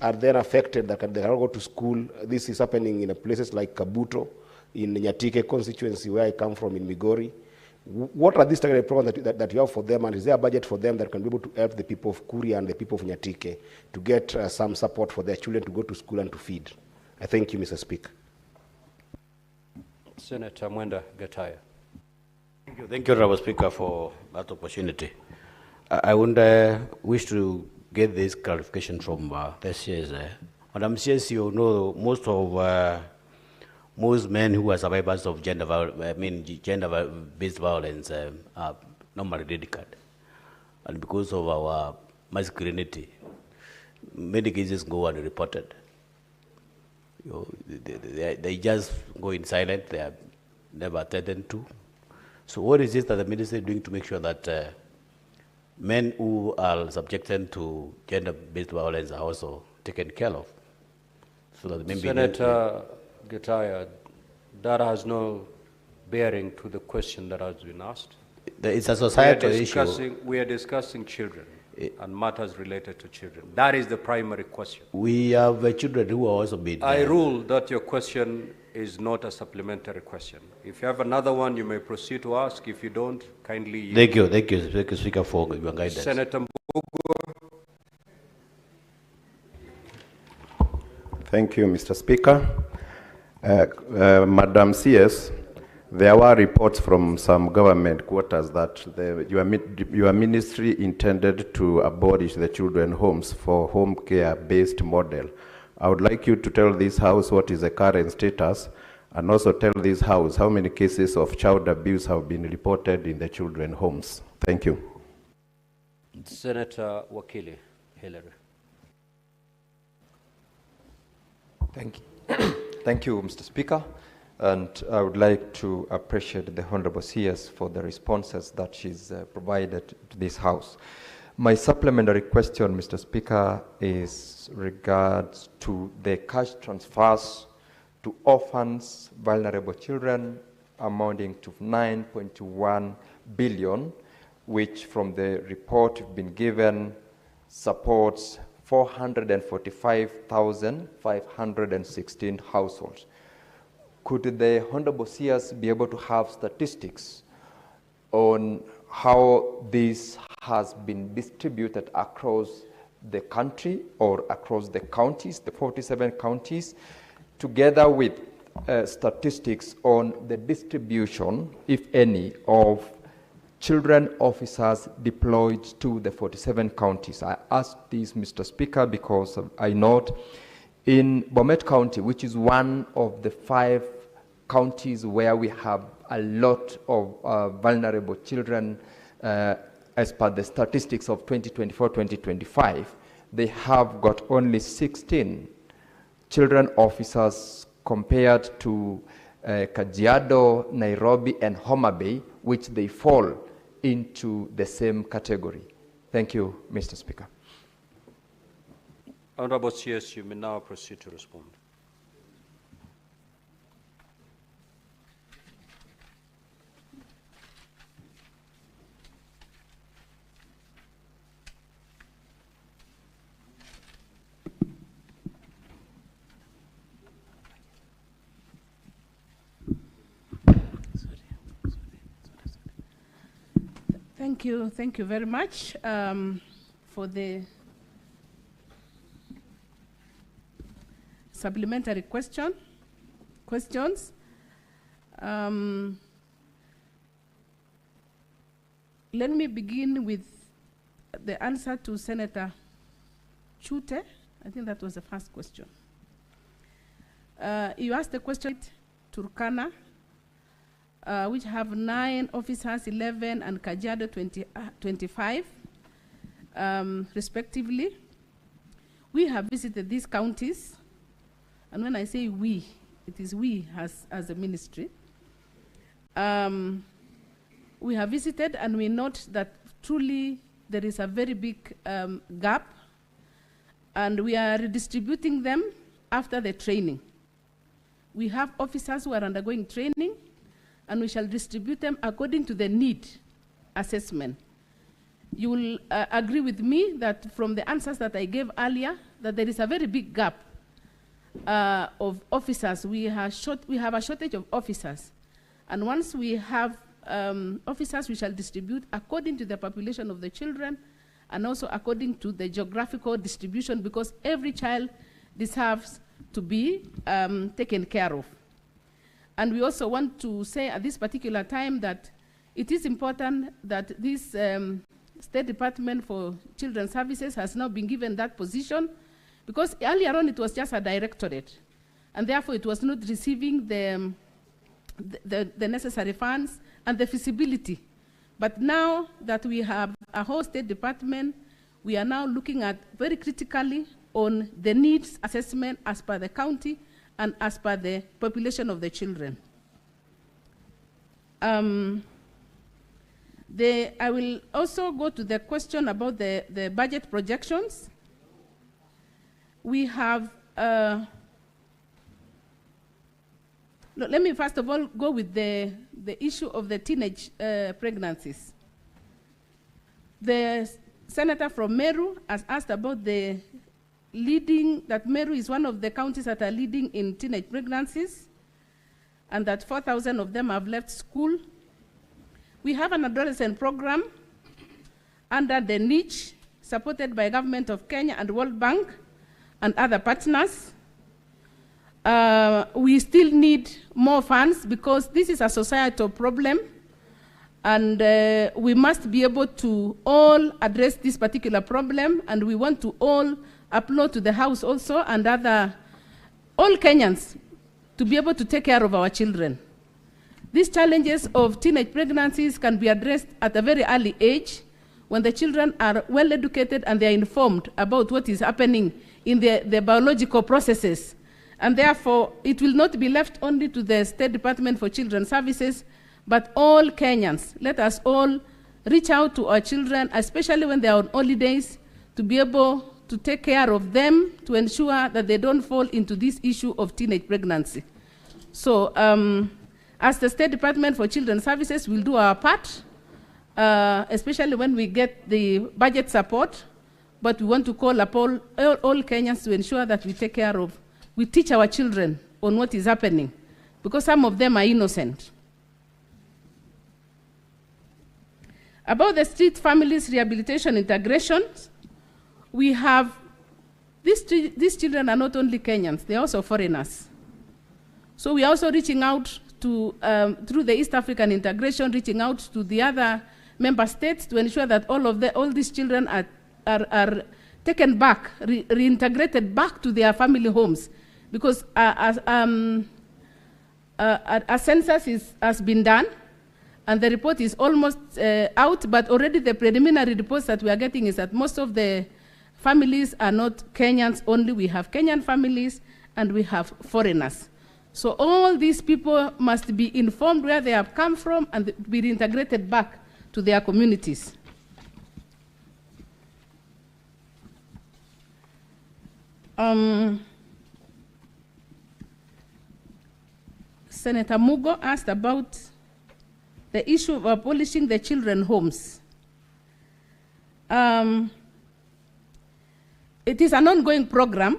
are then affected that they cannot go to school. This is happening in places like Kabuto, in Nyatike constituency where I come from in Migori. What are these targeted programs that you have for them, and is there a budget for them that can be able to help the people of Kuria and the people of Nyatike to get some support for their children to go to school and to feed? I thank you, Mr. Speaker. Senator Mwenda Gataya. Thank you, Honorable Speaker, for that opportunity. I would wish to get this clarification from the CS. Madam CS, you know, most men who are survivors of gender-based violence are normally dedicated, and because of our masculinity, many cases go unreported. You know, they just go in silent. They are never attended to. So, what is it that the ministry is doing to make sure that men who are subjected to gender-based violence are also taken care of? So that maybe Senator Gataya, that has no bearing to the question that has been asked. It's a societal issue. We are discussing children and matters related to children. That is the primary question. We have children who are also being... I rule that your question is not a supplementary question. If you have another one, you may proceed to ask. If you don't, kindly... Thank you, Speaker, for your guidance. Senator Mbugo. Thank you, Mr. Speaker. Madam CS, there were reports from some government quarters that your ministry intended to abolish the children homes for home care-based model. I would like you to tell this House what is the current status, and also tell this House how many cases of child abuse have been reported in the children homes. Thank you. Senator Wakili Hillary. Thank you. Thank you, Mr. Speaker. And I would like to appreciate the Honorable CS for the responses that she's provided to this House. My supplementary question, Mr. Speaker, is regards to the cash transfers to orphans, vulnerable children, amounting to 9.1 billion, which from the report we've been given supports 445,516 households. Could the Honorable CS be able to have statistics on how this has been distributed across the country or across the counties, the 47 counties, together with statistics on the distribution, if any, of children officers deployed to the 47 counties? I ask this, Mr. Speaker, because I note in Bomet County, which is one of the 5 counties where we have a lot of vulnerable children, as per the statistics of 2024-2025, they have got only 16 children officers compared to Kajiado, Nairobi, and Homa Bay, which they fall into the same category. Thank you, Mr. Speaker. Honorable CS, you may now proceed to respond. Thank you very much for the supplementary questions. Let me begin with the answer to Senator Chute. I think that was the first question. You asked the question, Turkana, which have 9 officers, 11, and Kajiado 25, respectively. We have visited these counties, and when I say we, it is we as a ministry. We have visited, and we note that truly there is a very big gap, and we are redistributing them after the training. We have officers who are undergoing training, and we shall distribute them according to the need assessment. you will agree with me that from the answers that I gave earlier, that there is a very big gap of officers. We have a shortage of officers. And once we have officers, we shall distribute according to the population of the children and also according to the geographical distribution, because every child deserves to be taken care of. And we also want to say at this particular time that it is important that this State Department for Children's Services has now been given that position, because earlier on it was just a directorate, and therefore it was not receiving the necessary funds and the feasibility. But now that we have a whole State Department, we are now looking at very critically on the needs assessment as per the county and as per the population of the children. I will also go to the question about the budget projections. We have, let me first of all go with the issue of the teenage pregnancies. The senator from Meru has asked about the leading, that Meru is one of the counties that are leading in teenage pregnancies, and that 4,000 of them have left school. We have an adolescent program under the niche, supported by Government of Kenya and World Bank and other partners. We still need more funds because this is a societal problem, and we must be able to all address this particular problem, and we want to all applaud to the House also and all Kenyans to be able to take care of our children. These challenges of teenage pregnancies can be addressed at a very early age when the children are well educated and they are informed about what is happening in the biological processes. And therefore, it will not be left only to the State Department for Children's Services, but all Kenyans. Let us all reach out to our children, especially when they are on holidays, to be able to take care of them, to ensure that they don't fall into this issue of teenage pregnancy. So, as the State Department for Children's Services, we'll do our part, especially when we get the budget support, but we want to call upon all Kenyans to ensure that we take care of, we teach our children on what is happening, because some of them are innocent. About the street families rehabilitation integration, we have, these children are not only Kenyans, they're also foreigners. So we are also reaching out to, through the East African integration, reaching out to the other member states to ensure that all these children are taken back, reintegrated back to their family homes. Because a census has been done, and the report is almost out, but already the preliminary reports that we are getting is that most of the families are not Kenyans only. We have Kenyan families and we have foreigners. So all these people must be informed where they have come from and be reintegrated back to their communities. Senator Mugo asked about the issue of abolishing the children's homes. It is an ongoing program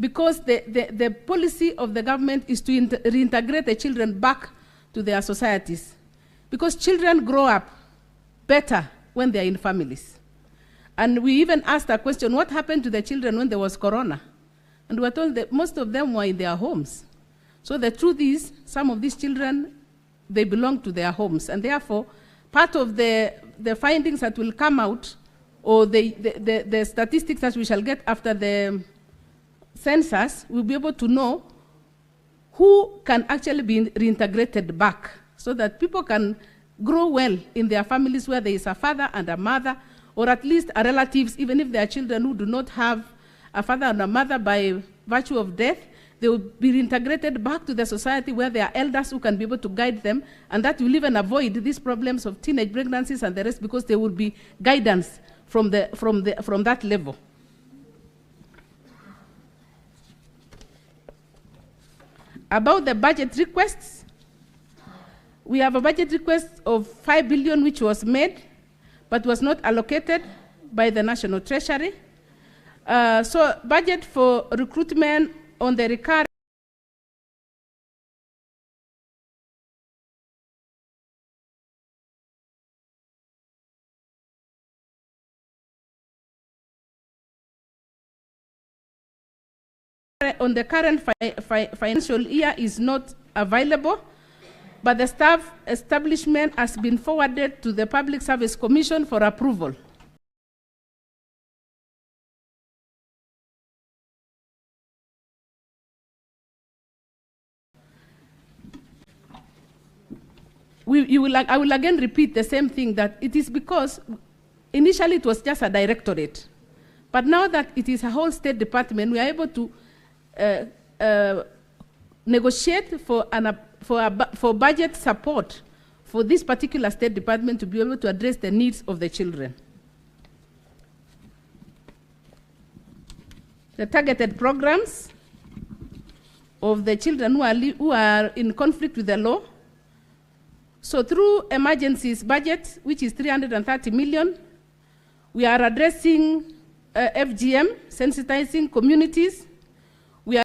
because the policy of the government is to reintegrate the children back to their societies. Because children grow up better when they are in families. And we even asked a question, what happened to the children when there was corona? And we were told that most of them were in their homes. So the truth is, some of these children, they belong to their homes. And therefore, part of the findings that will come out, or the statistics that we shall get after the census, we'll be able to know who can actually be reintegrated back, so that people can grow well in their families where there is a father and a mother, or at least a relatives, even if there are children who do not have a father and a mother by virtue of death, they will be reintegrated back to the society where there are elders who can be able to guide them, and that will even avoid these problems of teenage pregnancies and the rest, because there will be guidance from that level. About the budget requests, we have a budget request of 5 billion which was made, but was not allocated by the National Treasury. So budget for recruitment on the recurrent on the current financial year is not available, but the staff establishment has been forwarded to the Public Service Commission for approval. I will again repeat the same thing, that it is because initially it was just a directorate, but now that it is a whole state department, we are able to negotiate for budget support for this particular state department to be able to address the needs of the children. The targeted programs of the children who are in conflict with the law. So through emergencies budget, which is 330 million, we are addressing FGM, sensitizing communities,